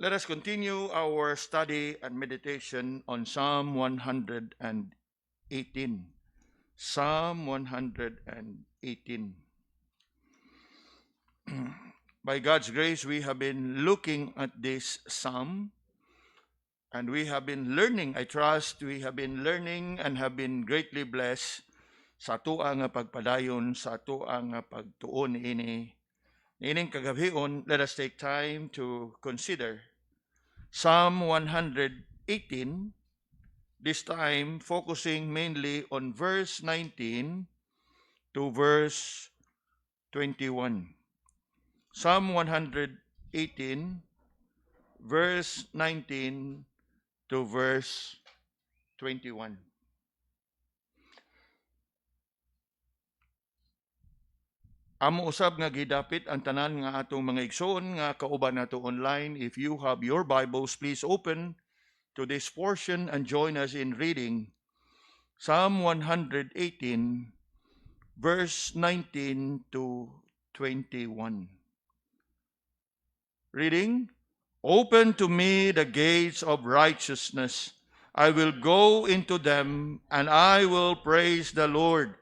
Let us continue our study and meditation on Psalm 118. Psalm 118. By God's grace, we have been looking at this psalm and we have been learning. I trust we have been learning and have been greatly blessed sa atoa nga pagpadayon, sa atoa nga pagtuon ini. Ining kagabion, let us take time to consider Psalm 118, this time focusing mainly on verse 19 to verse 21. Psalm 118, verse 19 to verse 21. Amo usab nga gidapit ang tanan nga atong mga igsoon nga kauban nato online. If you have your Bibles, please open to this portion and join us in reading Psalm 118, verse 19 to 21. Reading, "Open to me the gates of righteousness. I will go into them, and I will praise the Lord.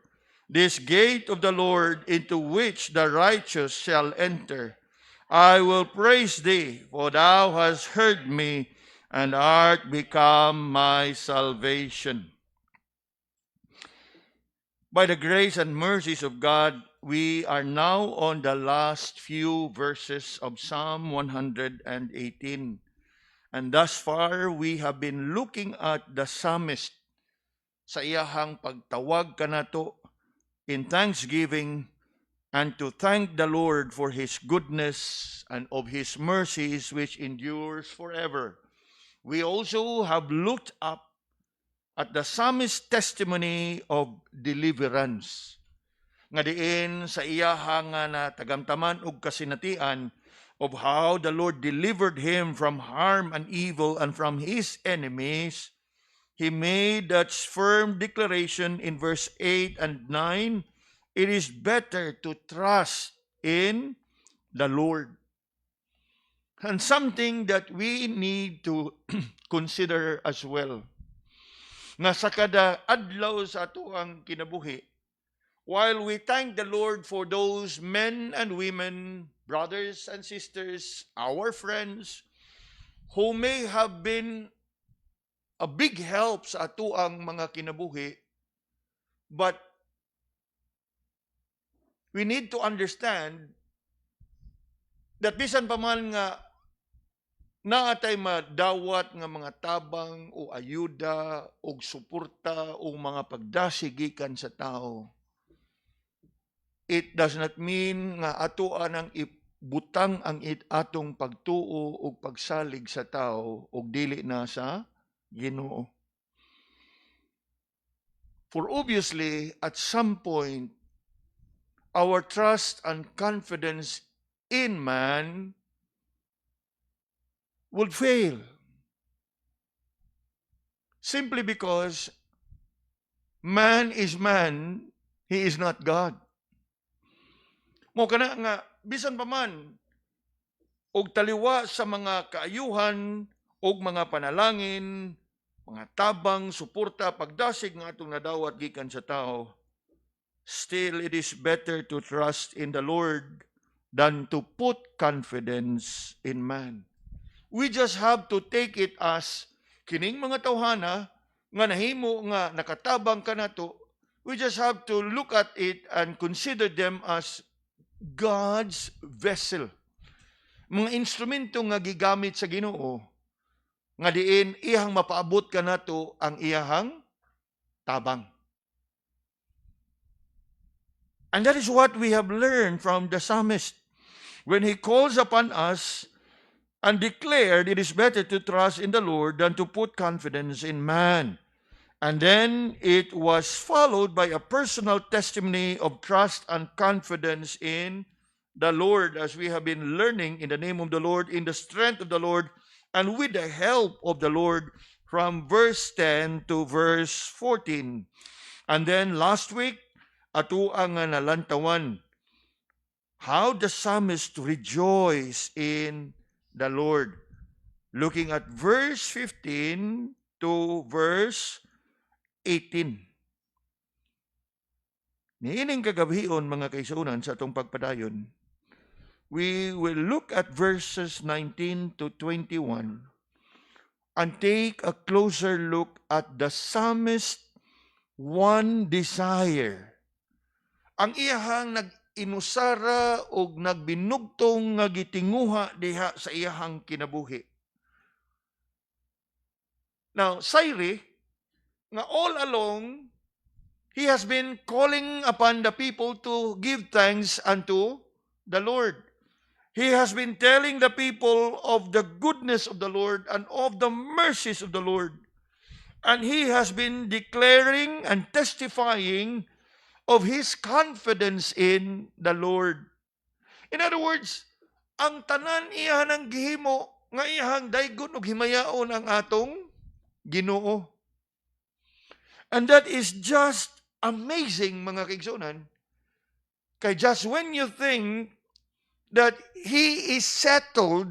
This gate of the Lord into which the righteous shall enter. I will praise thee, for thou hast heard me, and art become my salvation." By the grace and mercies of God, we are now on the last few verses of Psalm 118. And thus far, we have been looking at the psalmist sa iyahang pagtawag kanato in thanksgiving and to thank the Lord for His goodness and of His mercies which endures forever. We also have looked up at the psalmist's testimony of deliverance. Nga diin sa iyahang na tagamtaman og kasinatian of how the Lord delivered him from harm and evil and from his enemies, he made that firm declaration in verse 8 and 9, it is better to trust in the Lord. And something that we need to consider as well, nga sa kada adlaw sa ato ang kinabuhi, while we thank the Lord for those men and women, brothers and sisters, our friends, who may have been a big help sa ato ang mga kinabuhi, but we need to understand that bisan pa man nga naatay madawat nga mga tabang o ayuda o suporta o mga pagdasigikan sa tao, it does not mean nga atoan ang ibutang ang atong pagtuo o pagsalig sa tao o dili na sa Ginoo. For obviously, at some point, our trust and confidence in man would fail. Simply because man is man, he is not God. Mo kana nga bisan pa man og taliwa sa mga kaayuhan og mga panalangin, mga tabang, suporta, pagdasig nga atong nadawat gikan sa tao, still it is better to trust in the Lord than to put confidence in man. We just have to take it as kining mga tawhana nga nahimo nga nakatabang kanato. We just have to look at it and consider them as God's vessel. Mga instrumento nga gigamit sa Ginoo nga diin iyang mapaabot kanato ang iyang tabang. And that is what we have learned from the psalmist when he calls upon us and declared it is better to trust in the Lord than to put confidence in man. And then it was followed by a personal testimony of trust and confidence in the Lord, as we have been learning, in the name of the Lord, in the strength of the Lord, and with the help of the Lord, from verse 10 to verse 14. And then last week, ato ang nalantawan, how the psalmist rejoiced in the Lord. looking at verse 15 to verse 18. Niining kagabhion mga kaisunan sa atong pagpadayon, we will look at verses 19 to 21 and take a closer look at the psalmist's one desire. Ang iyahang nag-inusara o nagbinugtong nga gitinguha diha sa iyahang kinabuhi. Now, sayri, nga all along, he has been calling upon the people to give thanks unto the Lord. He has been telling the people of the goodness of the Lord and of the mercies of the Lord. And he has been declaring and testifying of his confidence in the Lord. In other words, ang tanan iya ng gihimo nga iyahang daygon ug himayaon ang atong Ginoo. And that is just amazing, mga kaigsunan. Kay just when you think that he is settled,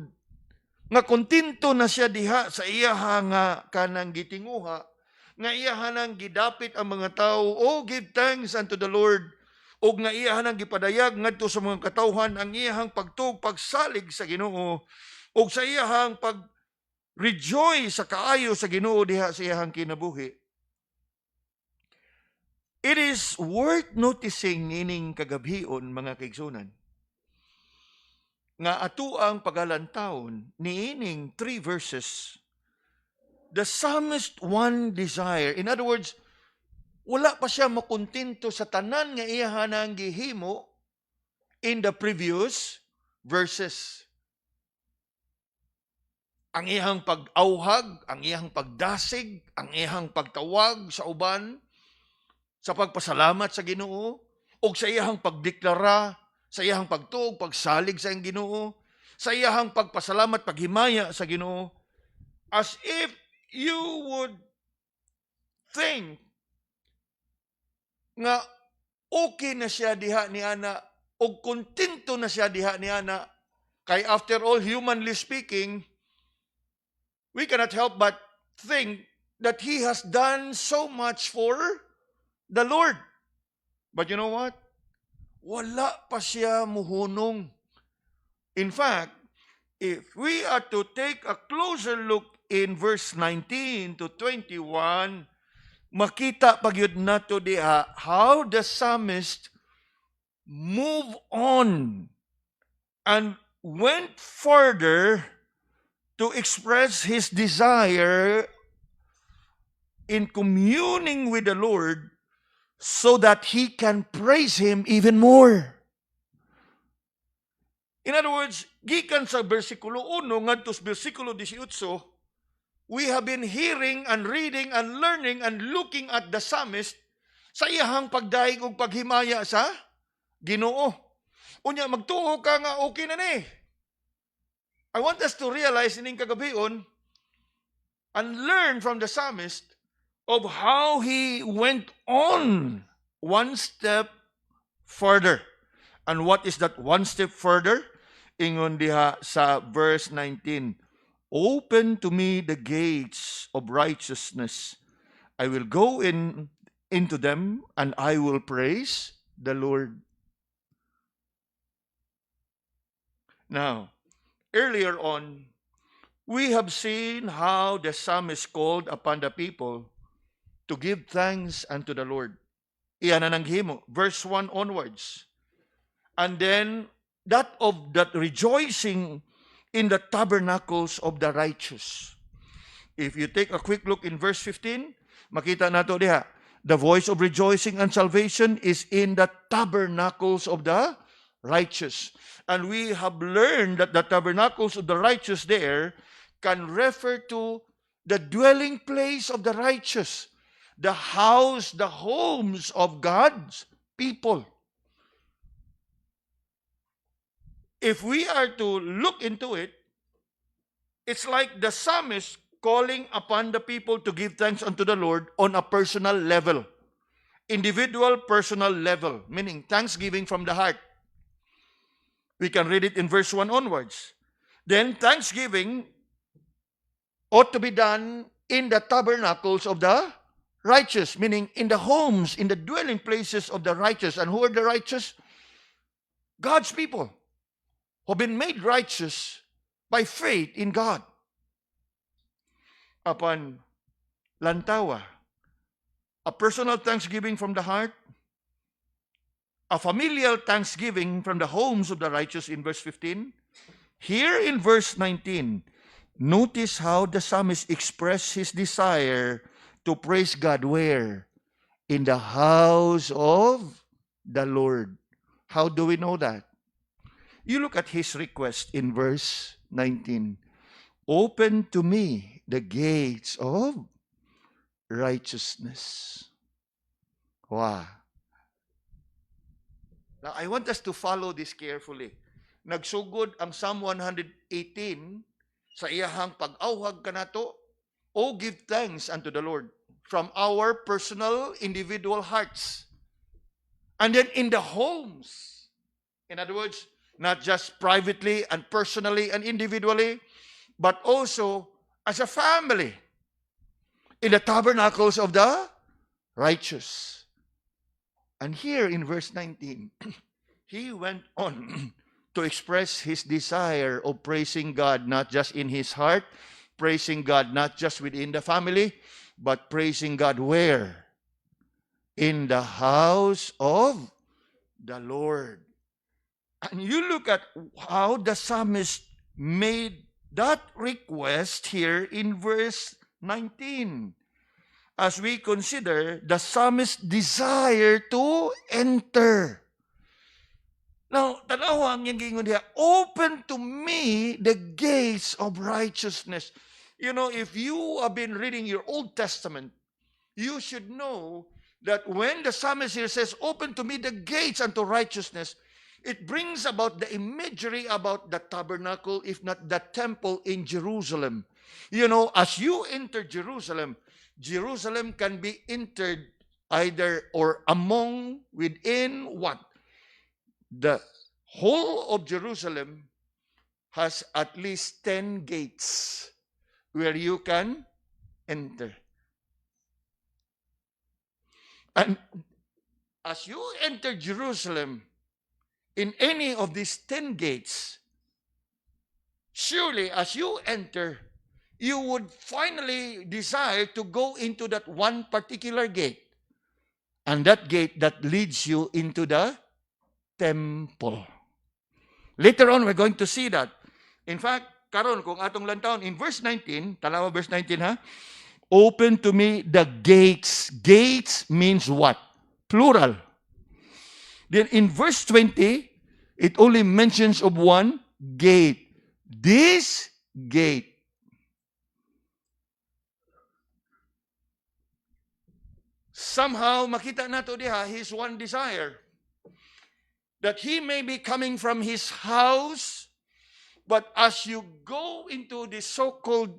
nga kontento na siya diha sa iyaha nga kanang gitinguha, nga iyaha nang gidapit ang mga tao, oh, give thanks unto the Lord, o nga iyaha nang gipadayag ngadto sa mga katawhan ang iyahang pagtuog, pagsalig sa Ginoo, o sa iyahang pag-rejoice sa kaayo sa Ginoo diha sa iyahang kinabuhi. It is worth noticing ining kagabhion, mga kaigsunan, nga ato ang pagalantawon niining 3 verses. The psalmist one desire. In other words, wala pa siya makontento sa tanan nga iyahan ang gihimo in the previous verses. Ang iyang pag-auhag, ang iyang pagdasig, ang iyang pagtawag sa uban, sa pagpasalamat sa Ginoo, o sa iyang pagdeklara, sa iyang pagtuog, pagsalig sa iyang Ginoo, sa iyang pagpasalamat, paghimaya sa Ginoo, as if you would think nga okay na siya diha ni ana, o kontento na siya diha ni ana, kay after all, humanly speaking, we cannot help but think that he has done so much for the Lord. But you know what? Wala pa siya muhunong. In fact, if we are to take a closer look in verse 19 to 21, makita pagyud nato diha how the psalmist moved on and went further to express his desire in communing with the Lord so that he can praise him even more. In other words, gikan sa versikulo 1 ngadto sa versikulo 18, we have been hearing and reading and learning and looking at the psalmist sa iyahang pagdaig ug paghimaya sa Ginoo. Unya magtuo ka nga okay na ni. I want us to realize ining kagabion and learn from the psalmist of how he went on one step further. And what is that one step further? Ingon diha sa verse 19, open to me the gates of righteousness. I will go into them and I will praise the Lord. Now, earlier on, we have seen how the psalmist called upon the people to give thanks unto the Lord. Iyan na nang himo, verse 1 onwards. And then, that rejoicing in the tabernacles of the righteous. If you take a quick look in verse 15, makita nato diha, the voice of rejoicing and salvation is in the tabernacles of the righteous. And we have learned that the tabernacles of the righteous there can refer to the dwelling place of the righteous, the house, the homes of God's people. If we are to look into it, it's like the psalmist calling upon the people to give thanks unto the Lord on a personal level. Individual, personal level, meaning thanksgiving from the heart. We can read it in verse 1 onwards. Then thanksgiving ought to be done in the tabernacles of the righteous, meaning in the homes, in the dwelling places of the righteous. And who are the righteous? God's people who have been made righteous by faith in God. Upon lantawa, a personal thanksgiving from the heart, a familial thanksgiving from the homes of the righteous in verse 15. Here in verse 19, notice how the psalmist expressed his desire to praise God where? In the house of the Lord. How do we know that? You look at his request in verse 19. Open to me the gates of righteousness. Wow. Now, I want us to follow this carefully. Nagsugod ang Psalm 118 sa iyahang pag-awhag kanato, O give thanks unto the Lord from our personal, individual hearts. And then in the homes, in other words, not just privately and personally and individually, but also as a family in the tabernacles of the righteous. And here in verse 19, he went on to express his desire of praising God, not just in his heart, praising God not just within the family, but praising God where? In the house of the Lord. And you look at how the psalmist made that request here in verse 19. As we consider the psalmist's desire to enter. Now, tanawa ang yung gingon diha, open to me the gates of righteousness. You know, if you have been reading your Old Testament, you should know that when the psalmist here says, open to me the gates unto righteousness, it brings about the imagery about the tabernacle, if not the temple in Jerusalem. You know, as you enter Jerusalem, Jerusalem can be entered either or among, within what? The whole of Jerusalem has at least 10 gates where you can enter. And as you enter Jerusalem, in any of these 10 gates, surely as you enter, you would finally desire to go into that one particular gate. And that gate that leads you into the temple. Later on, we're going to see that. In fact, karon kung atong lantawon, in verse 19, tanawa verse 19 ha, open to me the gates. Gates means what? Plural. Then in verse 20, it only mentions of one gate. This gate. Somehow, makita nato diha, his one desire, that he may be coming from his house, but as you go into the so-called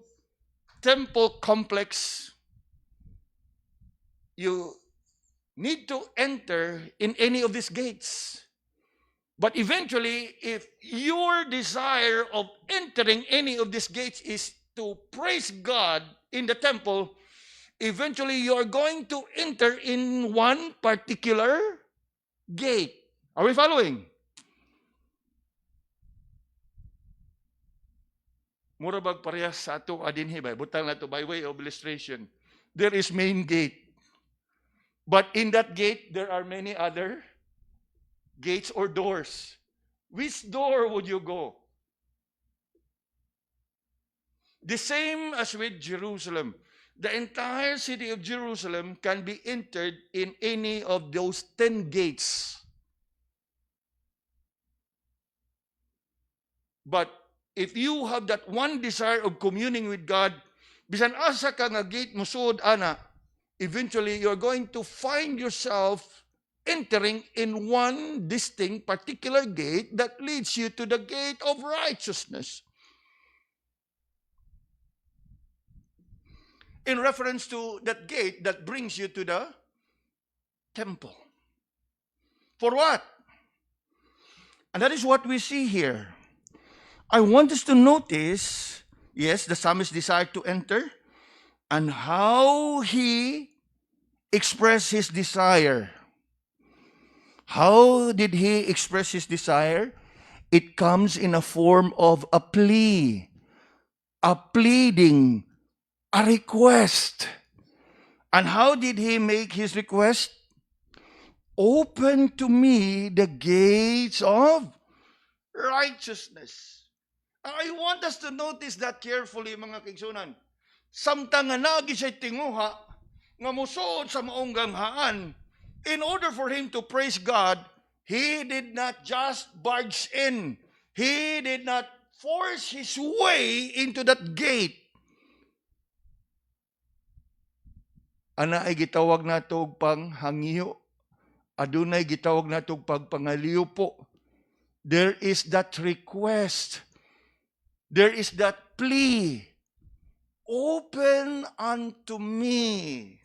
temple complex, you need to enter in any of these gates. But eventually, if your desire of entering any of these gates is to praise God in the temple, eventually you are going to enter in one particular gate. Are we following? Mura bag parehas sa ato adinhi ba? Butang na to by way of illustration. There is main gate. But in that gate, there are many other gates or doors. Which door would you go? The same as with Jerusalem. The entire city of Jerusalem can be entered in any of those 10 gates. But if you have that one desire of communing with God, bisan asa ka nga gate musud ana, eventually you're going to find yourself entering in one distinct particular gate that leads you to the gate of righteousness. In reference to that gate that brings you to the temple. For what? And that is what we see here. I want us to notice, Yes, the psalmist desired to enter. And how he expressed his desire. How did he express his desire? It comes in a form of a plea, a pleading, a request. And how did he make his request? Open to me the gates of righteousness. I want us to notice that carefully, mga kaigsunan. Samtang nga nagi siya tinguha, nga musuod sa maong ganghaan, in order for him to praise God, he did not just barge in. He did not force his way into that gate. Ana ay gitawag nato og panghangiyo. Adunay gitawag nato og pagpangaliyo po. There is that request. There is that plea. Open unto me.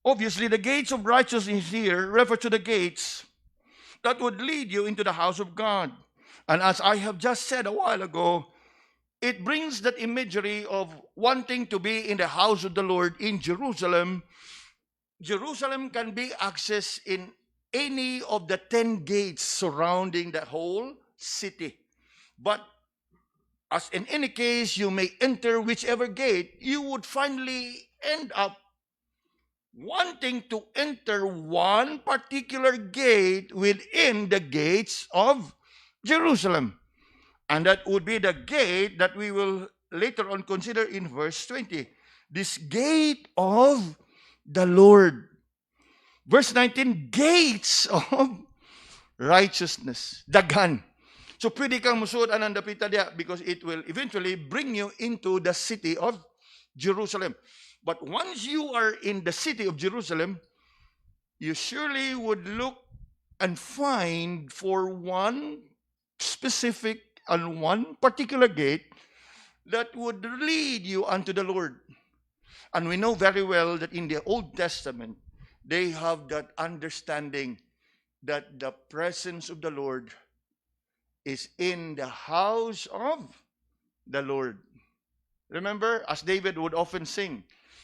Obviously, the gates of righteousness here refer to the gates that would lead you into the house of God. And as I have just said a while ago, it brings that imagery of wanting to be in the house of the Lord in Jerusalem. Jerusalem can be accessed in any of the 10 gates surrounding the whole city. But as in any case, you may enter whichever gate, you would finally end up wanting to enter one particular gate within the gates of Jerusalem. And that would be the gate that we will later on consider in verse 20. This gate of the Lord. Verse 19, gates of righteousness. Daghan. So pwede kang musuod anang dapita diya because it will eventually bring you into the city of Jerusalem. But once you are in the city of Jerusalem, you surely would look and find for one specific and one particular gate that would lead you unto the Lord. And we know very well that in the Old Testament, they have that understanding that the presence of the Lord is in the house of the Lord. Remember, as David would often sing,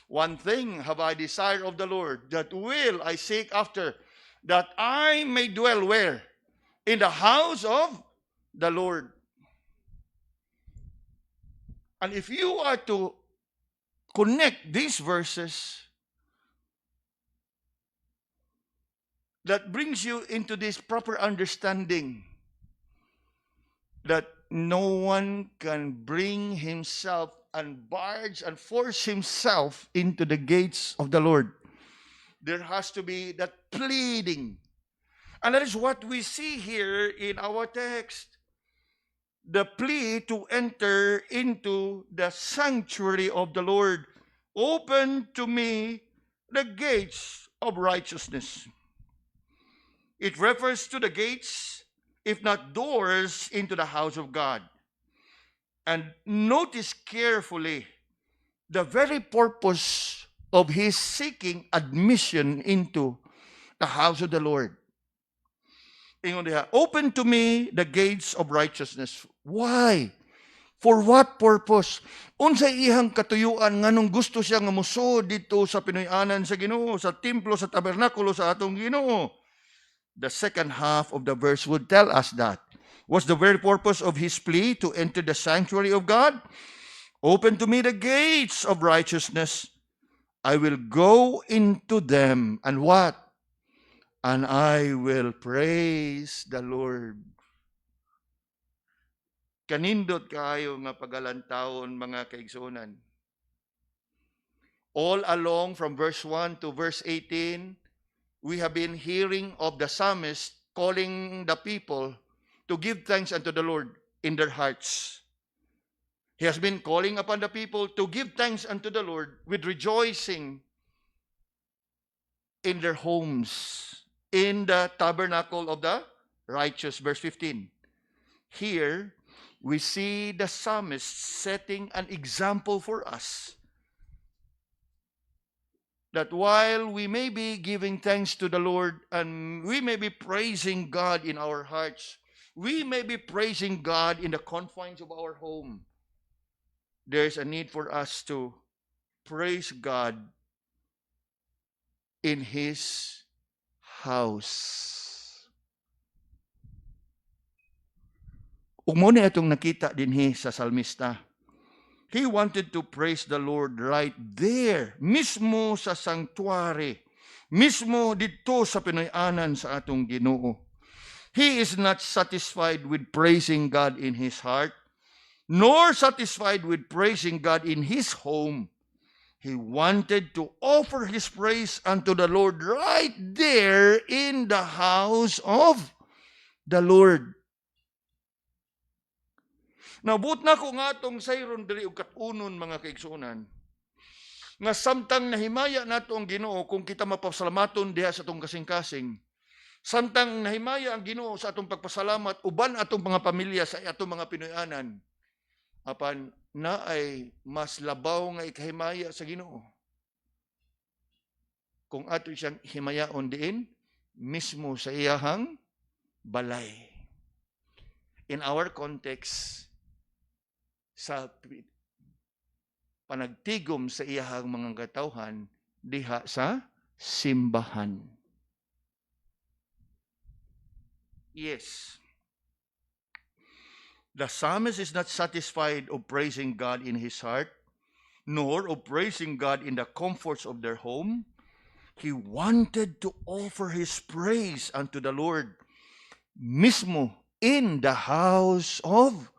one thing have I desired of the Lord, that will I seek after, that I may dwell where? In the house of the Lord. And if you are to connect these verses, that brings you into this proper understanding that no one can bring himself and barge and force himself into the gates of the Lord. There has to be that pleading. And that is what we see here in our text. The plea to enter into the sanctuary of the Lord. Open to me the gates of righteousness. It refers to the gates, if not doors, into the house of God. And notice carefully the very purpose of his seeking admission into the house of the Lord. Open to me the gates of righteousness. Why? For what purpose? Unsay ihang katuyuan nganong gusto siya nga musod dito sa Pinoy-anan sa Ginoo, sa templo, sa tabernakulo sa atong Ginoo. The second half of the verse would tell us that. What's the very purpose of his plea to enter the sanctuary of God? Open to me the gates of righteousness. I will go into them. And what? And I will praise the Lord. Kanindot kayo nga pagalantawon mga kaigsunan. All along from verse 1 to verse 18, we have been hearing of the psalmist calling the people to give thanks unto the Lord in their hearts. He has been calling upon the people to give thanks unto the Lord with rejoicing in their homes, in the tabernacle of the righteous. Verse 15. Here, we see the psalmist setting an example for us that while we may be giving thanks to the Lord and we may be praising God in our hearts, we may be praising God in the confines of our home, there's a need for us to praise God in His house. Ug mao ni atong nakita dinhi sa salmista. He wanted to praise the Lord right there, mismo sa sanctuary, mismo dito sa Pinoy-anan sa atong Ginoo. He is not satisfied with praising God in his heart, nor satisfied with praising God in his home. He wanted to offer his praise unto the Lord right there in the house of the Lord. Nabut na ko nga itong sayron diri og katunon mga kaigsunan, nga samtang nahimaya nato ang Ginoo kung kita mapasalamaton diha sa atong kasing-kasing, samtang nahimaya ang Ginoo sa atong pagpasalamat uban atong mga pamilya sa atong mga Pinoy-anan, apan na ay mas labaw nga ikahimaya sa Ginoo kung ato siyang himayaon diin mismo sa iyahang balay. In our context, sa panagtigom sa iyahang mga katawhan diha sa simbahan. Yes. The psalmist is not satisfied of praising God in his heart, nor of praising God in the comforts of their home. He wanted to offer his praise unto the Lord mismo in the house of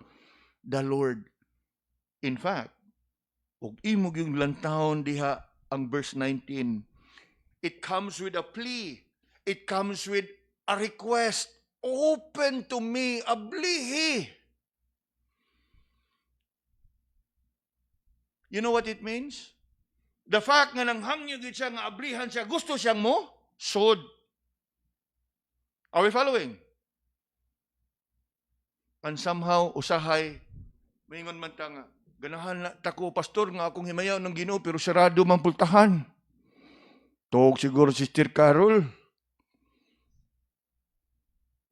the Lord. In fact, ug imog yung lantawon diha ang verse 19, it comes with a plea. It comes with a request. Open to me, ablihi. You know what it means? The fact nga nanghangyo gid siya nga ablihan siya, gusto siyang mo sod. Are we following? And somehow, usahay, maingon man ta nga, ganahan na tako, pastor, nga akong himayaw ng Ginoo, pero sarado man pultahan. Tog siguro si Sister Carol.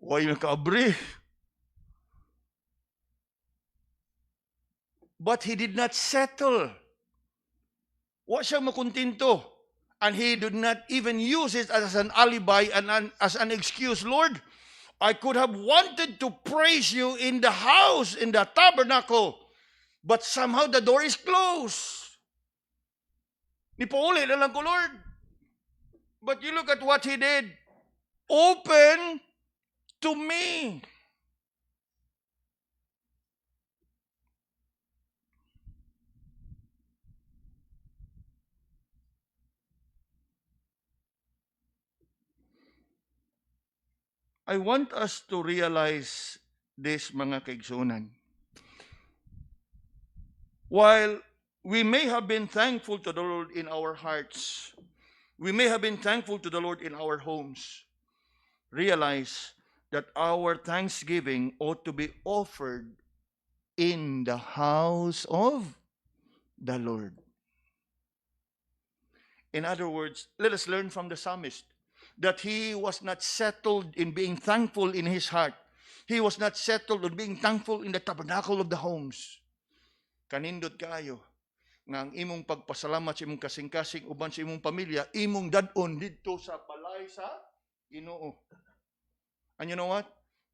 Huwag nakaabri. But he did not settle. Wa siya makuntinto. And he did not even use it as an alibi and as an excuse. Lord, I could have wanted to praise you in the house, in the tabernacle, but somehow the door is closed. Nipauli na lang ko, Lord. But you look at what he did. Open to me. I want us to realize this, mga kaigsunan. While we may have been thankful to the Lord in our hearts, we may have been thankful to the Lord in our homes, realize that our thanksgiving ought to be offered in the house of the Lord. In other words, let us learn from the psalmist that he was not settled in being thankful in his heart. He was not settled on being thankful in the tabernacle of the homes. Kanindot kaayo nga ang imong pagpasalamat sa imong kasing-kasing uban sa imong pamilya, imong dadon dito sa balay sa Ginoo. And you know what?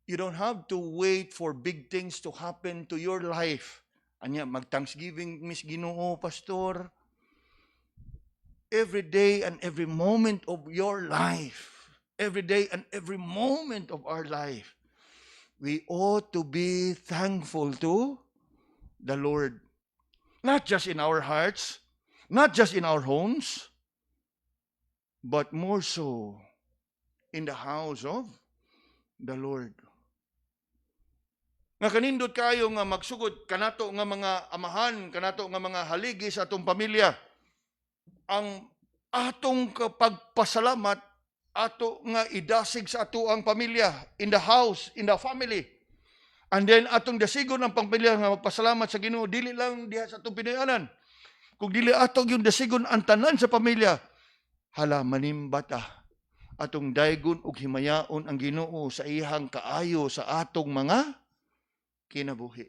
You don't have to wait for big things to happen to your life. Anya, mag-thanksgiving, Miss Ginoo, Pastor. Every day and every moment of your life, every day and every moment of our life, we ought to be thankful to the Lord. Not just in our hearts, not just in our homes, but more so in the house of the Lord. Nga kanindot kayo nga magsugod kanato nga mga amahan, kanato nga mga haligi sa atong pamilya, ang atong pagpasalamat ato nga idasig sa ato ang pamilya, in the house, in the family. And then atong dasigon ang pamilya nga magpasalamat sa Ginoo, dili lang diha sa atong Pinoy-anan. Kung dili atong yung dasigon ang tanan sa pamilya, hala manimbata atong daygon ug himayaon ang Ginoo sa iyang kaayo sa atong mga kinabuhi.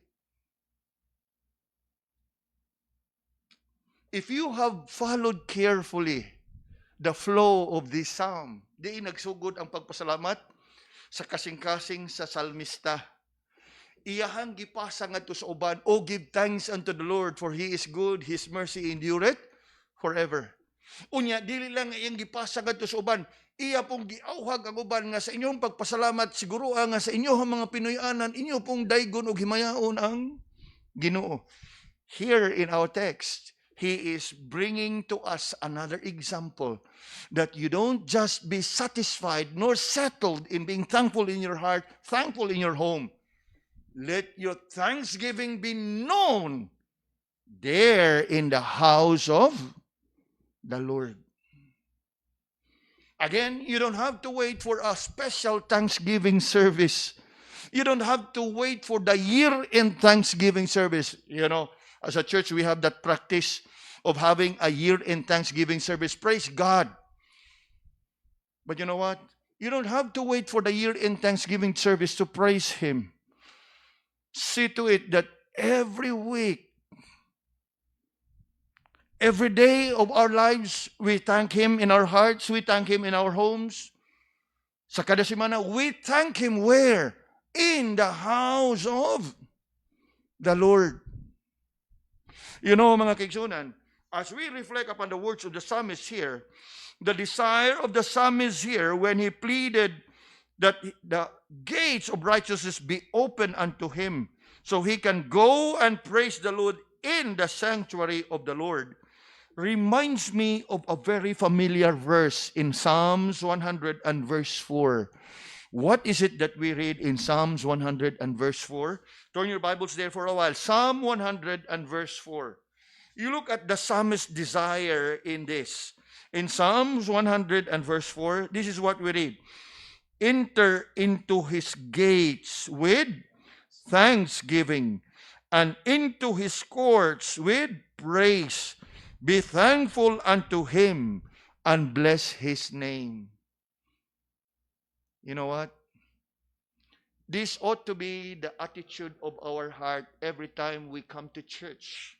If you have followed carefully the flow of this psalm, di nagsugod ang pagpasalamat sa kasing-kasing sa salmista. Iyahang gipasa ngadto sa uban, "Oh, give thanks unto the Lord, for He is good, His mercy endureth forever." Unya, dili lang iyang gipasa ngadto sa uban, iya pong giauhag ang uban nga sa inyong pagpasalamat, siguro nga sa inyong mga Pinoyanan, inyo pong daygon ug himayaon ang Ginoo. Here in our text, he is bringing to us another example that you don't just be satisfied nor settled in being thankful in your heart, thankful in your home. Let your thanksgiving be known there in the house of the Lord. Again, you don't have to wait for a special Thanksgiving service. You don't have to wait for the year-end Thanksgiving service. You know, as a church, we have that practice of having a year-end Thanksgiving service. Praise God. But you know what? You don't have to wait for the year-end Thanksgiving service to praise Him. See to it that every week, every day of our lives, we thank Him in our hearts, we thank Him in our homes. Sa kada semana, we thank Him where? In the house of the Lord. You know, mga kaigsunan, as we reflect upon the words of the psalmist here, the desire of the psalmist here when he pleaded that the gates of righteousness be open unto him so he can go and praise the Lord in the sanctuary of the Lord, reminds me of a very familiar verse in Psalms 100 and verse 4. What is it that we read in Psalms 100 and verse 4? Turn your Bibles there for a while. Psalm 100 and verse 4. You look at the psalmist's desire in this. In Psalms 100 and verse 4, this is what we read. Enter into his gates with thanksgiving and into his courts with praise. Be thankful unto him and bless his name. You know what? This ought to be the attitude of our heart every time we come to church.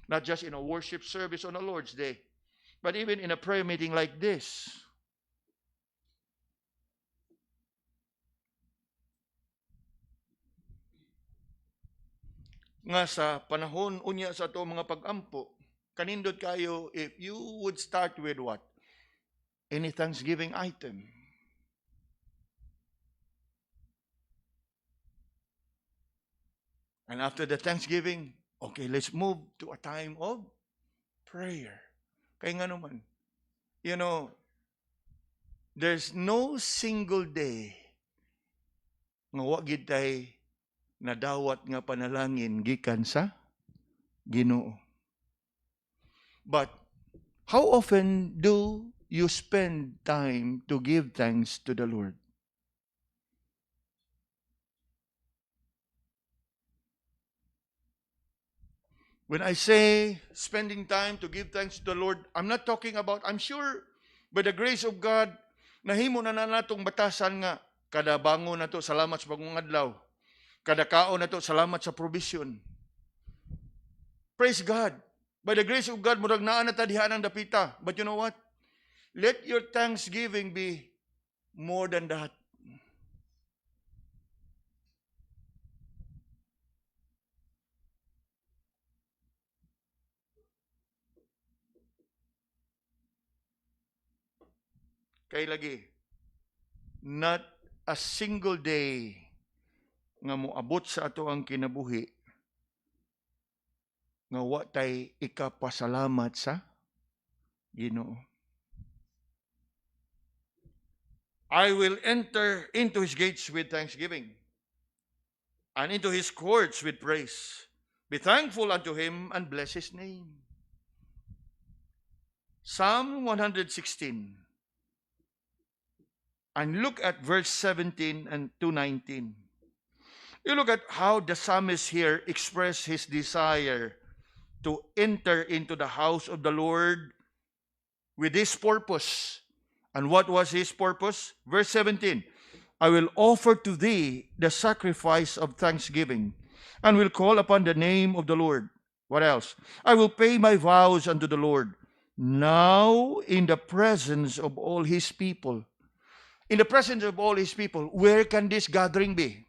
Not just in a worship service on a Lord's Day, but even in a prayer meeting like this. Nga sa panahon unya sa ato mga pag-ampo, kanindot kayo if you would start with what? Any Thanksgiving item. And after the Thanksgiving, okay, let's move to a time of prayer. Kaya nga naman, you know, there's no single day nga wa gid tay nadawat nga panalangin gikan sa Ginoo. But how often do you spend time to give thanks to the Lord? When I say spending time to give thanks to the Lord, I'm not talking about, I'm sure, by the grace of God, nahimo na natong batasan nga, kada bango na to, salamat sa bagong adlaw. Kada kaon na to, salamat sa provision. Praise God. By the grace of God, murag naa na tadihan ang dapita. But you know what? Let your thanksgiving be more than that. Kay lagi, not a single day nga moabot sa ato ang kinabuhi nga wa tay ikapasalamat sa Ginoo. I will enter into his gates with thanksgiving and into his courts with praise. Be thankful unto him and bless his name. Psalm 116. And look at verse 17 and to 19. You look at how the psalmist here expressed his desire to enter into the house of the Lord with this purpose. And what was his purpose? Verse 17, I will offer to thee the sacrifice of thanksgiving, and will call upon the name of the Lord. What else? I will pay my vows unto the Lord, now in the presence of all his people. In the presence of all his people, where can this gathering be?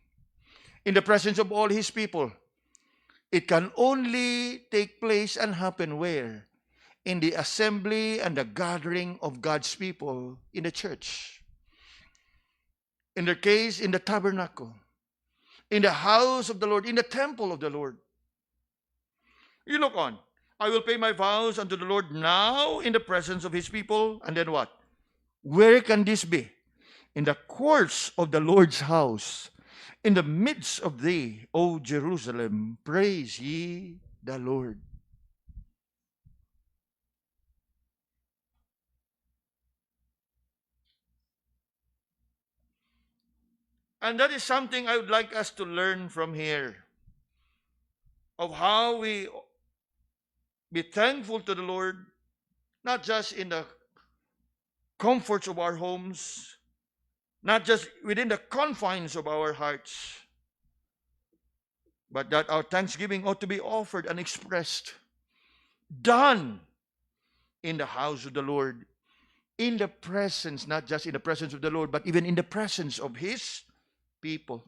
In the presence of all his people. It can only take place and happen where? In the assembly and the gathering of God's people in the church. In their case, in the tabernacle, in the house of the Lord, in the temple of the Lord. You look on. I will pay my vows unto the Lord now in the presence of his people. And then what? Where can this be? In the courts of the Lord's house, in the midst of thee, O Jerusalem, praise ye the Lord. And that is something I would like us to learn from here, of how we be thankful to the Lord, not just in the comforts of our homes, not just within the confines of our hearts, but that our thanksgiving ought to be offered and expressed, done in the house of the Lord, in the presence, not just in the presence of the Lord, but even in the presence of his people.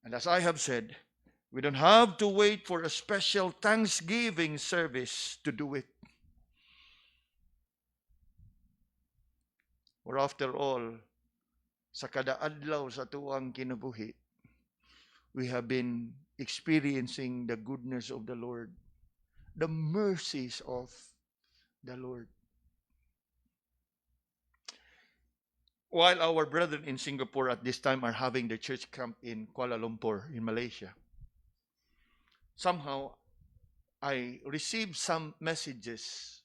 And as I have said, we don't have to wait for a special Thanksgiving service to do it. For after all, sa kada adlaw sa tuang kinabuhi, we have been experiencing the goodness of the Lord, the mercies of the Lord. While our brethren in Singapore at this time are having the church camp in Kuala Lumpur in Malaysia, somehow I received some messages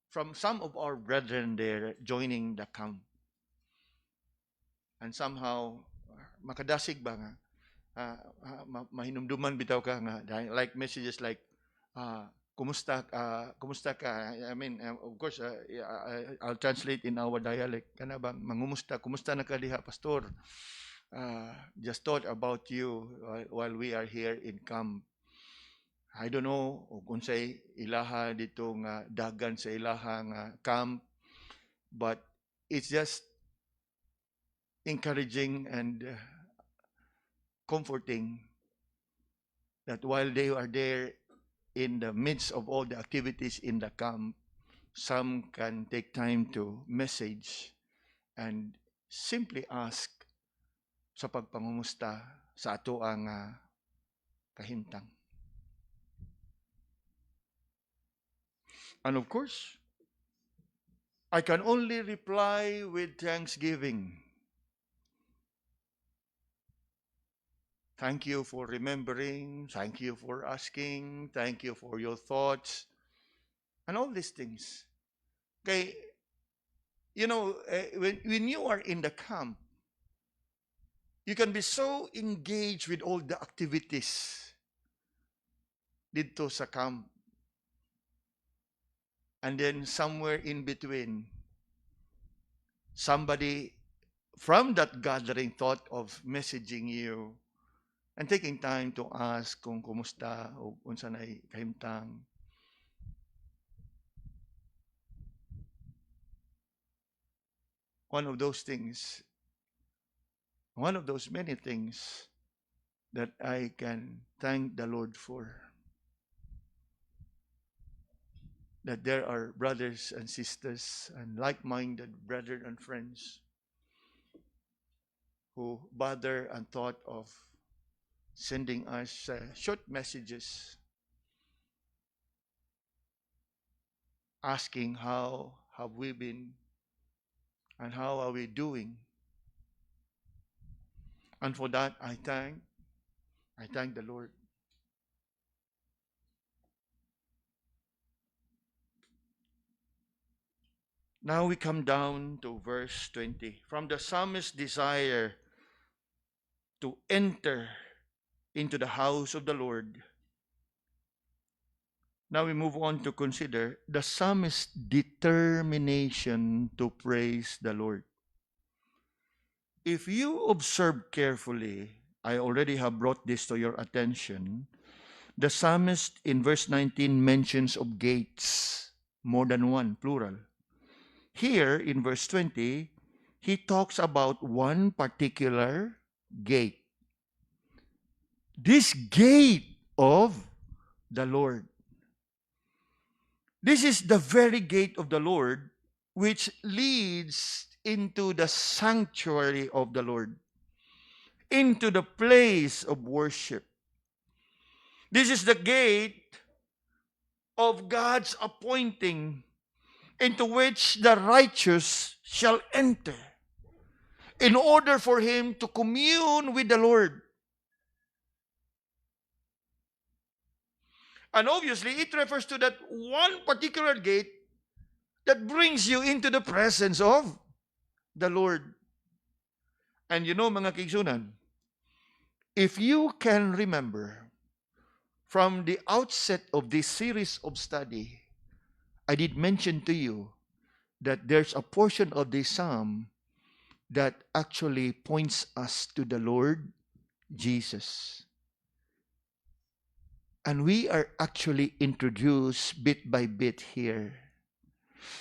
from some of our brethren there joining the camp. And somehow, makadasig ba nga, mahinumduman bitaw ka nga, like messages like, kumusta ka? I mean, of course, I'll translate in our dialect. Kana bang, mangumusta, kumusta na ka diha, pastor? Just thought about you while we are here in camp. I don't know kung say ilaha dito nga dagan sa ilaha nga camp, but it's just encouraging and comforting that while they are there in the midst of all the activities in the camp, some can take time to message and simply ask sa pagpangumusta sa ato ang kahimtang. And of course, I can only reply with thanksgiving. Thank you for remembering. Thank you for asking. Thank you for your thoughts. And all these things. Okay, you know, when you are in the camp, you can be so engaged with all the activities dito sa camp. And then somewhere in between, somebody from that gathering thought of messaging you and taking time to ask kung kumusta o unsa nay kahimtang. One of those things, one of those many things that I can thank the Lord for. That there are brothers and sisters and like-minded brethren and friends who bother and thought of sending us short messages asking how have we been and how are we doing. And for that, I thank the Lord. Now we come down to verse 20. From the psalmist's desire to enter into the house of the Lord, Now we move on to consider the psalmist's determination to praise the Lord. If you observe carefully, I already have brought this to your attention. The psalmist in verse 19 mentions of gates, more than one, plural. Here in verse 20, he talks about one particular gate. This gate of the Lord. This is the very gate of the Lord which leads into the sanctuary of the Lord, into the place of worship. This is the gate of God's appointing, into which the righteous shall enter in order for him to commune with the Lord. And obviously, it refers to that one particular gate that brings you into the presence of the Lord. And you know, mga kigsunan, if you can remember, from the outset of this series of study, I did mention to you that there's a portion of this psalm that actually points us to the Lord Jesus. And we are actually introduced bit by bit here.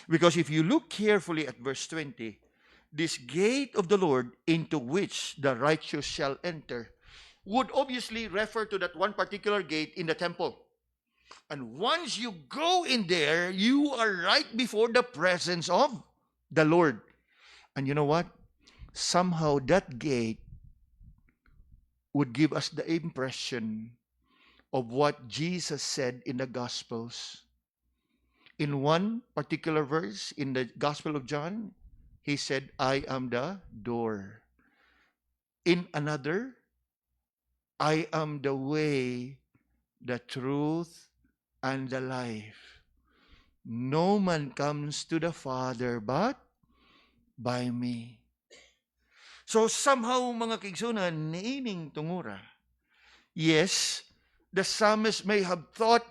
Because if you look carefully at verse 20, this gate of the Lord into which the righteous shall enter would obviously refer to that one particular gate in the temple. And once you go in there, you are right before the presence of the Lord. And you know what? Somehow that gate would give us the impression of what Jesus said in the Gospels. In one particular verse in the Gospel of John, he said, I am the door. In another, I am the way, the truth, and the life. No man comes to the Father but by me. So somehow, mga kigsunan, niining tungura. Yes, the psalmist may have thought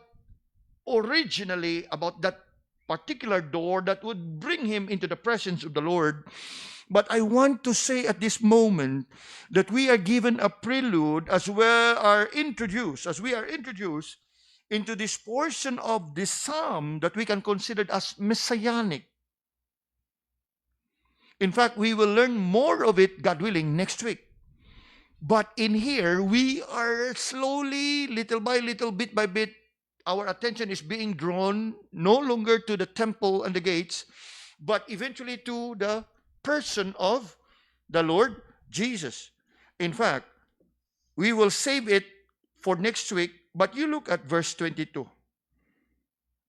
originally about that particular door that would bring him into the presence of the Lord. But I want to say at this moment that we are given a prelude as we are introduced into this portion of this psalm that we can consider as messianic. In fact, we will learn more of it, God willing, next week. But in here, we are slowly, little by little, bit by bit, our attention is being drawn no longer to the temple and the gates, but eventually to the person of the Lord Jesus. In fact, we will save it for next week, but you look at verse 22.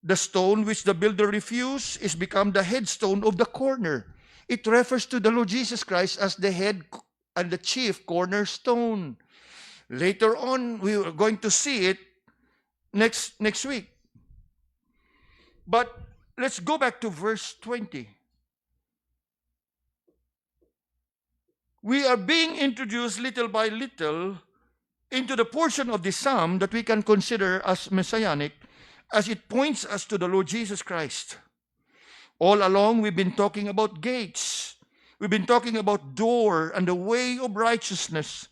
The stone which the builder refused is become the headstone of the corner. It refers to the Lord Jesus Christ as the head and the chief cornerstone. Later on, we are going to see it next week. But let's go back to verse 20. We are being introduced little by little into the portion of the psalm that we can consider as messianic, as it points us to the Lord Jesus Christ. All along, we've been talking about gates. We've been talking about door and the way of righteousness.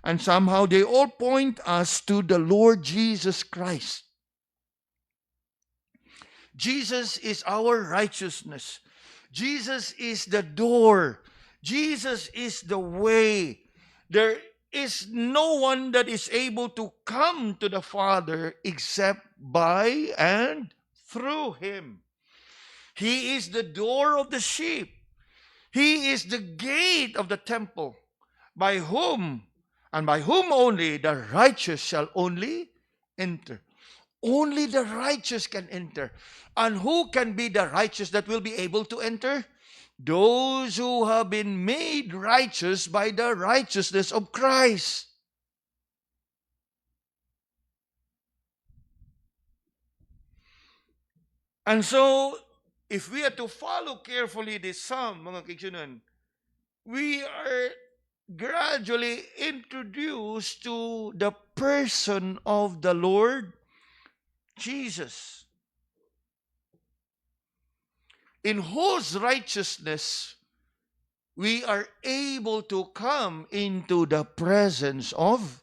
And somehow they all point us to the Lord Jesus Christ. Jesus is our righteousness. Jesus is the door. Jesus is the way. There is no one that is able to come to the Father except by and through Him. He is the door of the sheep. He is the gate of the temple, by whom and by whom only the righteous shall only enter. Only the righteous can enter. And who can be the righteous that will be able to enter? Those who have been made righteous by the righteousness of Christ. And so, if we are to follow carefully this psalm, mga kigsunan, we are gradually introduced to the person of the Lord Jesus, in whose righteousness we are able to come into the presence of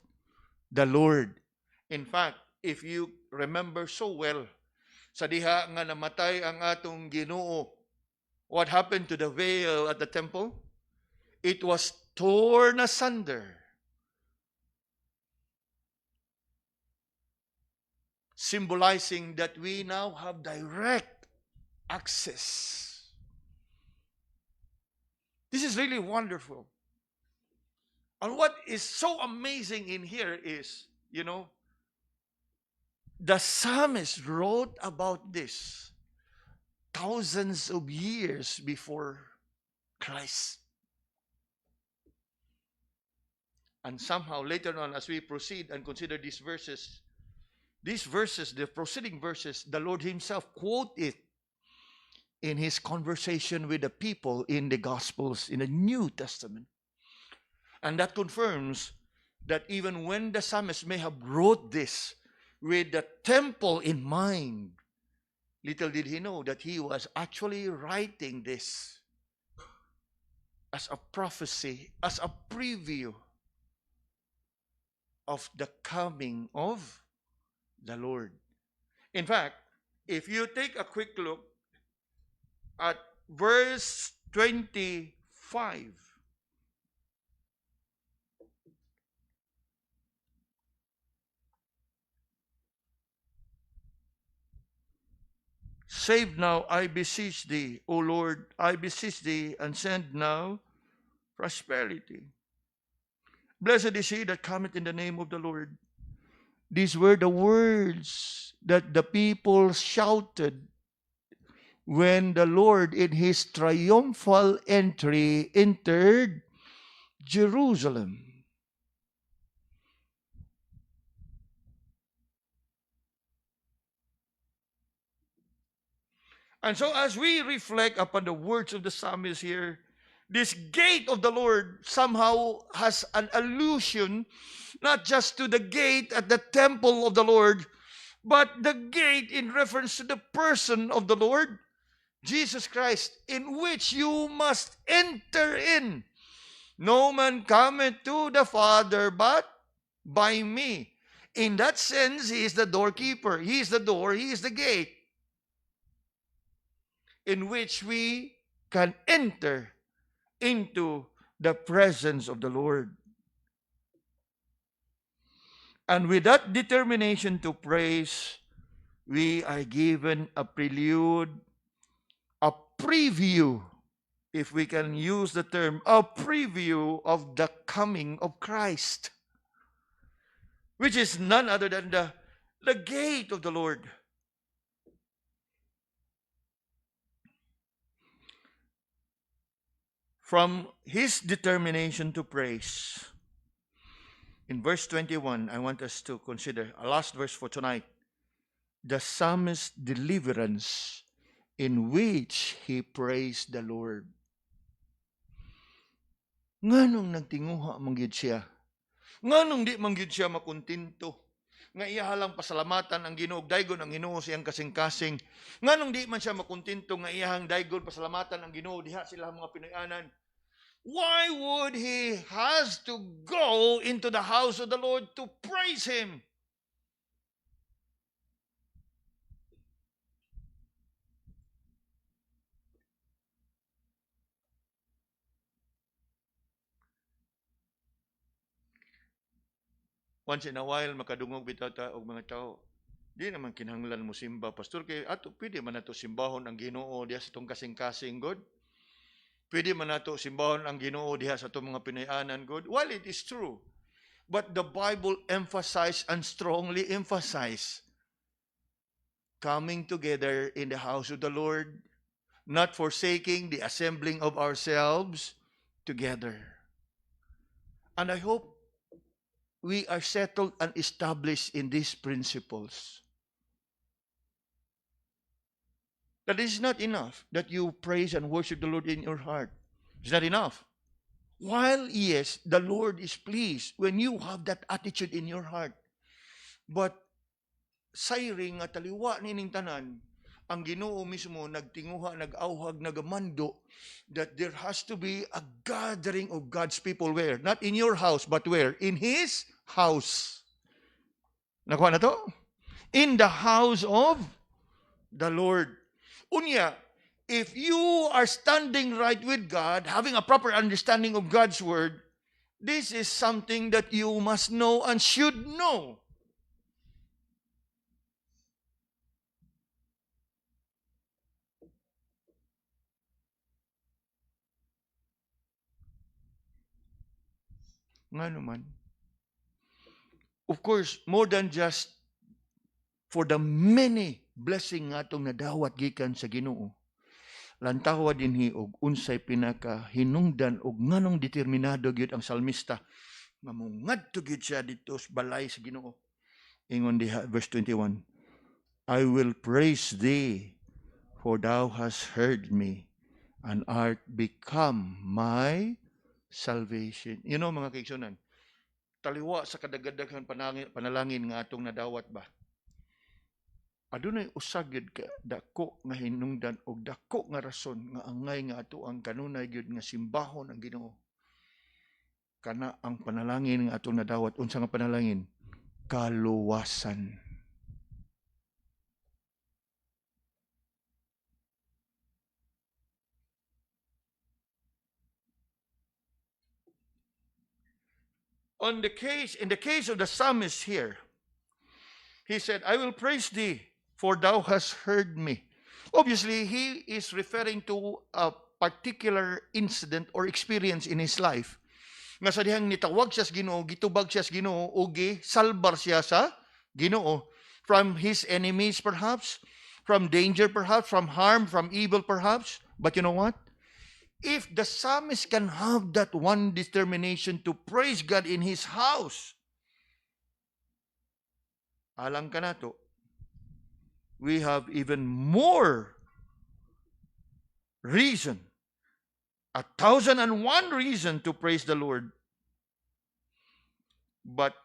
the Lord. In fact, if you remember so well, sa diha nga namatay ang atong Ginoo, what happened to the veil at the temple? It was torn asunder, symbolizing that we now have direct access. This is really wonderful. And what is so amazing in here is, the psalmist wrote about this thousands of years before Christ. And somehow later on, as we proceed and consider these verses, the preceding verses, the Lord himself quote it in his conversation with the people in the Gospels in the New Testament. And that confirms that even when the psalmist may have wrote this with the temple in mind, little did he know that he was actually writing this as a prophecy, as a preview of the coming of the Lord. In fact, if you take a quick look at verse 25, save now, I beseech thee, O Lord, I beseech thee, and send now prosperity. Blessed is he that cometh in the name of the Lord. These were the words that the people shouted when the Lord in his triumphal entry entered Jerusalem. And so as we reflect upon the words of the psalmist here, this gate of the Lord somehow has an allusion not just to the gate at the temple of the Lord, but the gate in reference to the person of the Lord, Jesus Christ, in which you must enter in. No man cometh to the Father but by me. In that sense, he is the doorkeeper. He is the door. He is the gate in which we can enter into the presence of the Lord. And with that determination to praise, we are given a prelude, a preview, if we can use the term, a preview of the coming of Christ, which is none other than the gate of the Lord. From his determination to praise, in verse 21, I want us to consider a last verse for tonight, the psalmist's deliverance in which he praised the Lord. Nganong nagtinguha manggid siya? Nganong di manggid siya makuntinto? Nga iya halang pasalamatan ang Ginoo, daygon ang Ginoo siyang kasing-kasing. Nganong di man siya makuntinto nga iyahang daygon pasalamatan ang Ginoo diha sila mga Pinoyanan? Why would he has to go into the house of the Lord to praise him? Once in a while, makadungog bitaw ta og mga tao. Di naman kinahanglan mo simba, pastor, kay ato pwede man nato simbahon ang Ginoo diha sa tong kasing-kasing, God. Pwede man nato simbahon ang Ginoo diha sa tong mga Pinoyanan, God. While it is true, but the Bible emphasized and strongly emphasized coming together in the house of the Lord, not forsaking the assembling of ourselves together. And I hope we are settled and established in these principles. That is not enough that you praise and worship the Lord in your heart. It's not enough. While, yes, the Lord is pleased when you have that attitude in your heart. But sayring nga taliwa nining tanan, ang Ginoo mismo nagtinguha, nag-auhag, nagamando that there has to be a gathering of God's people where? Not in your house, but where? In His house. Nakuha na to? In the house of the Lord. Unya, if you are standing right with God, having a proper understanding of God's Word, this is something that you must know and should know. Nga naman. Of course, more than just for the many blessing nga itong nadawat gikan sa Ginoo, lantawa dinhi og unsay pinaka hinungdan og nganong determinado gyud ang salmista nga mongadto gyud siya dito sa balay sa Ginoo. Ingon diha verse 21, I will praise thee, for thou hast heard me, and art become my salvation. You know, mga kaigsunan, taliwa sa kadagadaghang panalangin nga atong nadawat ba? Adunay usag gyud ka dako nga hinungdan og dako nga rason nga angay nga ato ang kanunay gyud nga simbahon ang Ginoo. Kana ang panalangin nga atong nadawat, unsa nga panalangin? Kaluwasan. In the case of the psalmist here, he said, I will praise thee, for thou hast heard me. Obviously, he is referring to a particular incident or experience in his life. Nga sa dihang nitawag siya sa Ginoo, gitubag siya sa Ginoo, o salbar siya sa Ginoo. From his enemies perhaps, from danger perhaps, from harm, from evil perhaps. But you know what? If the psalmist can have that one determination to praise God in his house, alang ka na to, we have even more reason, 1,001 reason to praise the Lord. But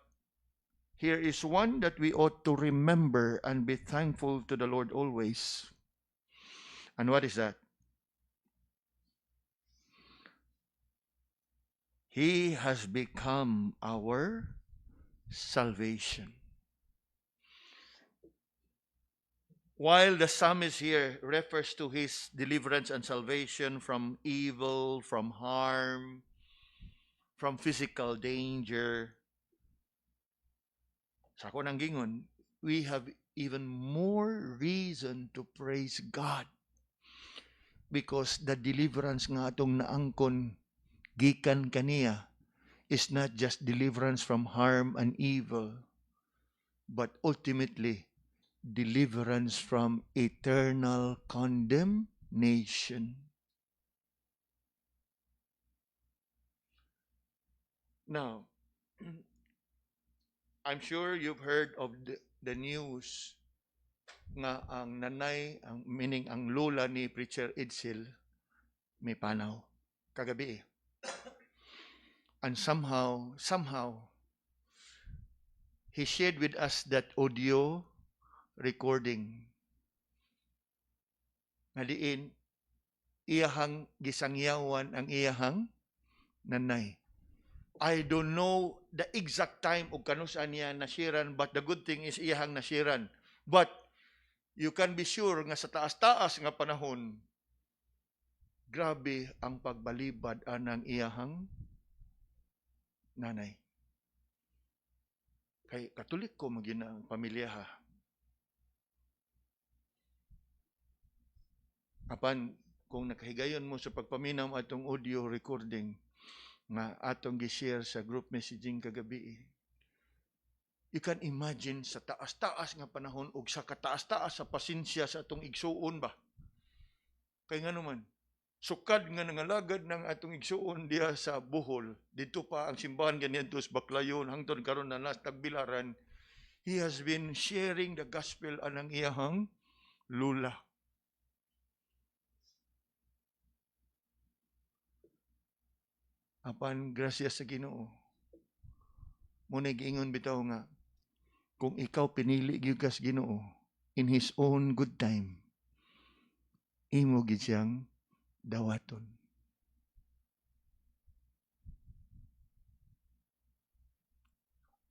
here is one that we ought to remember and be thankful to the Lord always. And what is that? He has become our salvation. While the psalmist here refers to his deliverance and salvation from evil, from harm, from physical danger, sa ako nang gingon, we have even more reason to praise God. Because the deliverance nga atong naangkon gikan kaniya is not just deliverance from harm and evil, but ultimately deliverance from eternal condemnation. Now, I'm sure you've heard of the news nga ang nanay, meaning ang lola ni Preacher Edsel, may panaw kagabi. And somehow, he shared with us that audio recording. Nga diin, iyahang gisangyawan ang iyahang nanay. I don't know the exact time o kanusan niya nasiran, but the good thing is iyahang nasiran. But you can be sure nga sa taas-taas nga panahon, grabe ang pagbalibad anang iyahang nanay. Kay Katolik ko magina ang pamilya ha. Apan kung nakahigayon mo sa pagpaminaw atong audio recording nga atong gi-share sa group messaging kagabi, you can imagine sa taas-taas nga panahon ug sa kataas-taas sa pasensya sa atong igsuon ba. Kay nga naman, sukad nga nangalagad ng atong igsuon diha sa Bohol, dito pa ang simbahan ganito sa Baclayon, hangtod karon na nas Tagbilaran, he has been sharing the gospel anang iyahang lula. Apan grasya sa Ginoo, muna giingon bitaw nga, kung ikaw pinili gyud kas Ginoo in His own good time, imo gid siyang dawaton.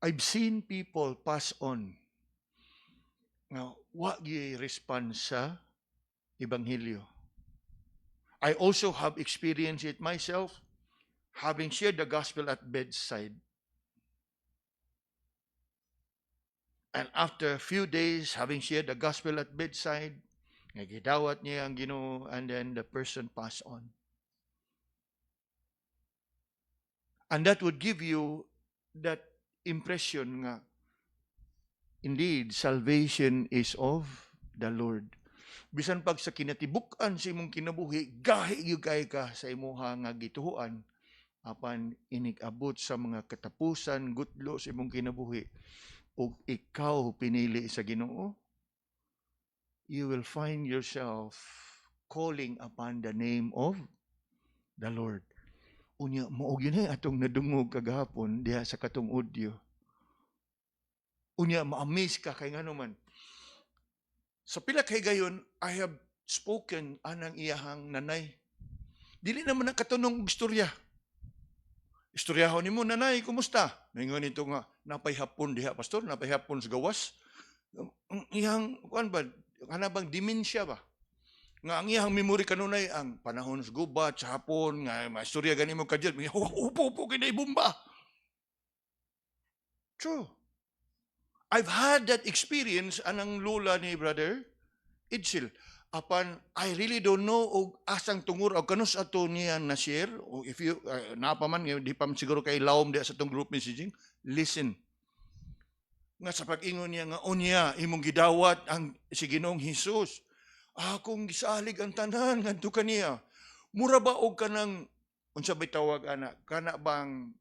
I've seen people pass on nga wa gyud respond sa ebanghelyo. I also have experienced it myself, having shared the gospel at bedside. And after a few days, having shared the gospel at bedside, nagidawat niya ang Ginoo, and then the person passed on. And that would give you that impression nga, indeed, salvation is of the Lord. Bisan pag sa kinatibuk-an sa imong kinabuhi, gahi gyud kay ka sa imuha nga gituhuan, apan inig-abot sa mga katapusan, gutlo sa imong kinabuhi, ug ikaw pinili sa Ginoo, you will find yourself calling upon the name of the Lord. Unya, maog yun atong nadungog kagahapon diha sa katong audio. Unya, ma-amaze ka kay nga naman. Sa pila kay gayon, I have spoken anang iyahang nanay. Dili naman ang katunong istorya. Istoryahon nimo, nanay, kumusta? Ningon ito nga, napay hapon diha, pastor, napay hapon sa gawas. Ang iyang, kuan ba, kanabang dimensya ba? Nga ang iyang memory kanunay, ang panahon sa gubat, sa hapon, nga maistorya gani mo kadyan, upo-upo kinaibumba. True. I've had that experience anang lula ni Brother Idsil. Apan, I really don't know og asang tungur o kanus ato niya na-share. O if you, napaman, di pa siguro kay lawom di sa itong group messaging, listen. Nga sa pag-ingon niya nga, unya, imong gidawat ang si Ginoong Hesus. Akong gisalig ang tanan, ngadto kaniya. Mura ba og kanang, unsa bay tawag ana, kana bang,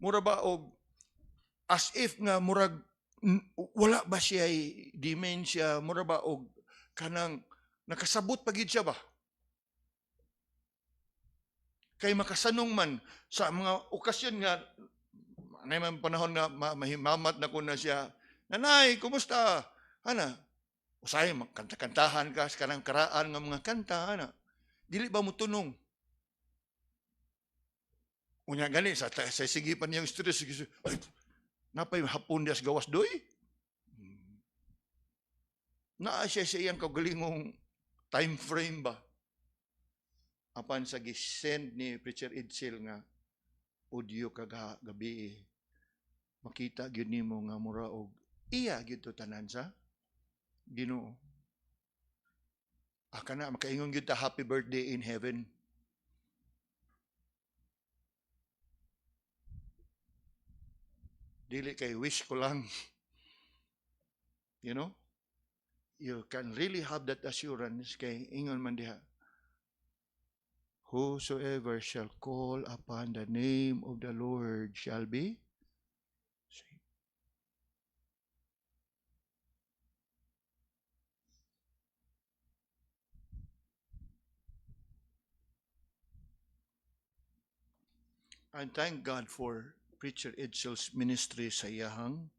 mura ba og, as if nga murag, wala ba siya dementia, mura ba og kanang nakasabot pagid siya ba? Kay makasanong man sa mga okasyon nga, may mga panahon nga mahimamat na ko na siya, nanay, kumusta? Ana, usay, kanta-kantahan ka sa kanang karaan nga mga kanta, ana. Dili ba mo tunong? Unya gani, sa sigipan niyang stress, ay, napay hapon diya sa gawas doy? Naa siya sa iyang kagalingong time frame ba? Apan sa gisend ni Preacher Idsil nga audio kagabi, makita gyud nimo nga mura og iya gyud to tanan sa Ginoo. Kana makaingon gyud ta happy birthday in heaven. Dili kay wish ko lang. You know? You can really have that assurance kay ingon man diha. Whosoever shall call upon the name of the Lord shall be saved. And thank God for Preacher Idsil's ministry sa iyahang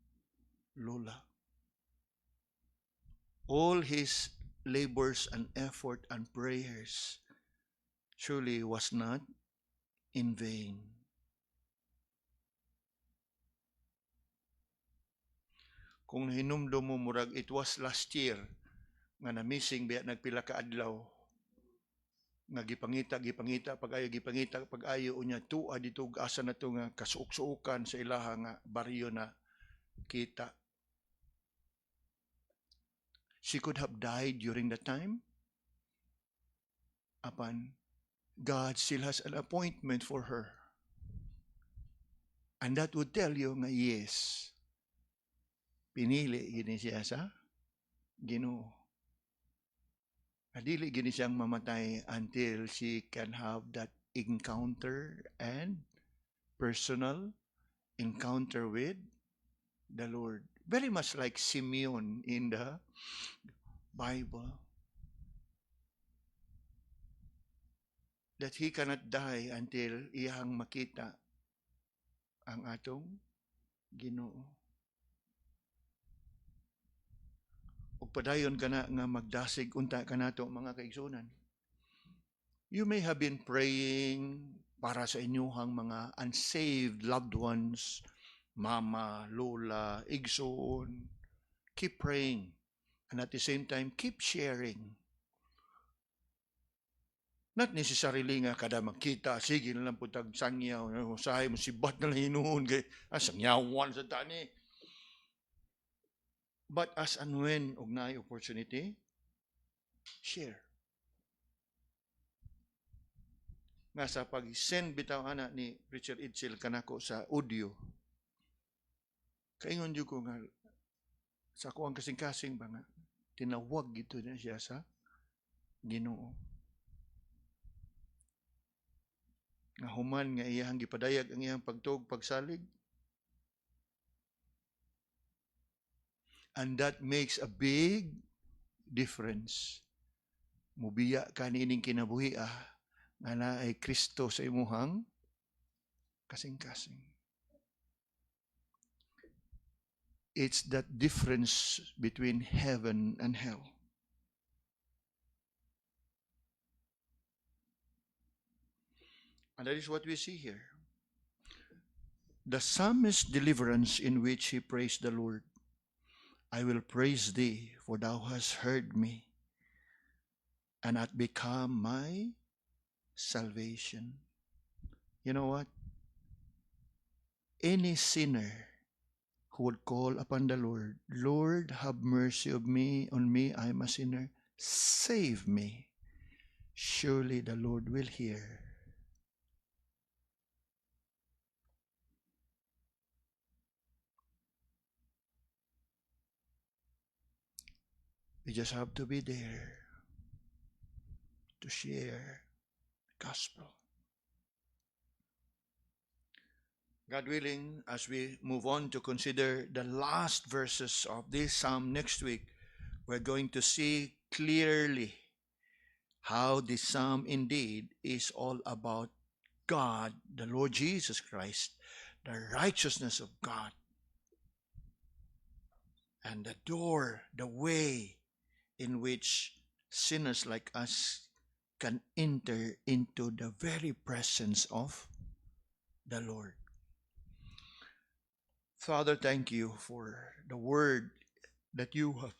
lula. All his labors and effort and prayers surely was not in vain. Kung hinumdum mo murag, it was last year nga na-missing biya nagpila ka adlaw nga gipangita pag-ayo unya tuwa dito asa na to nga kasuok-suokan sa ilaha nga baryo na kita. She could have died during that time. Apan, God still has an appointment for her. And that would tell you nga yes, pinili gini siya sa Ginoo. Dili gini siyang mamatay until she can have that encounter and personal encounter with the Lord. Very much like Simeon in the Bible. That he cannot die until iyang makita ang atong Ginoo. ug padayon kana nga magdasig unta kanato mga kaigsunan. You may have been praying para sa inyuhang mga unsaved loved ones, mama, lola, igsoon. Keep praying. And at the same time, keep sharing. Not necessarily nga kada magkita, sige na lang putag sangyaw, usahay mo si bat na lang hinuhon, kay sangyawan sa tani. But as and when og naay opportunity, share. Nga sa pag-send bitaw ana ni Richard Itzel kanako sa audio, kaingon jud ko nga sa ako ang kasing-kasing ba nga tinawag gito na siya sa Ginoo. Nga human nga iyang gipadayag ang iyang pagtuog pagsalig. And that makes a big difference. Mubiya ka niining kinabuhi nga na ay Kristo sa imuhang kasing-kasing. It's that difference between heaven and hell. And that is what we see here. The psalmist's deliverance in which he praised the Lord. I will praise thee, for thou hast heard me, and hast become my salvation. You know what? Any sinner who would call upon the Lord, Lord, have mercy on me, I am a sinner, save me. Surely the Lord will hear. We just have to be there to share the gospel. God willing, as we move on to consider the last verses of this psalm next week, we're going to see clearly how this psalm indeed is all about God, the Lord Jesus Christ, the righteousness of God, and the door, the way in which sinners like us can enter into the very presence of the Lord. Father, thank you for the word that you have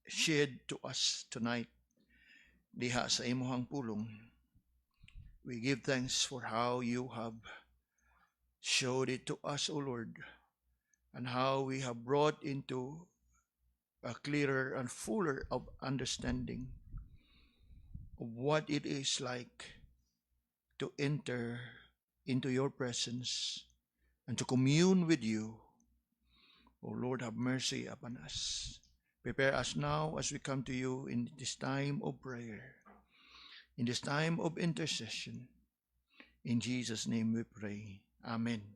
shared to us tonight diha sa imuhang pulong. We give thanks for how you have showed it to us, O Lord, and how we have brought into a clearer and fuller of understanding of what it is like to enter into your presence and to commune with you. O Lord, have mercy upon us. Prepare us now as we come to you in this time of prayer, in this time of intercession. In Jesus' name we pray. Amen.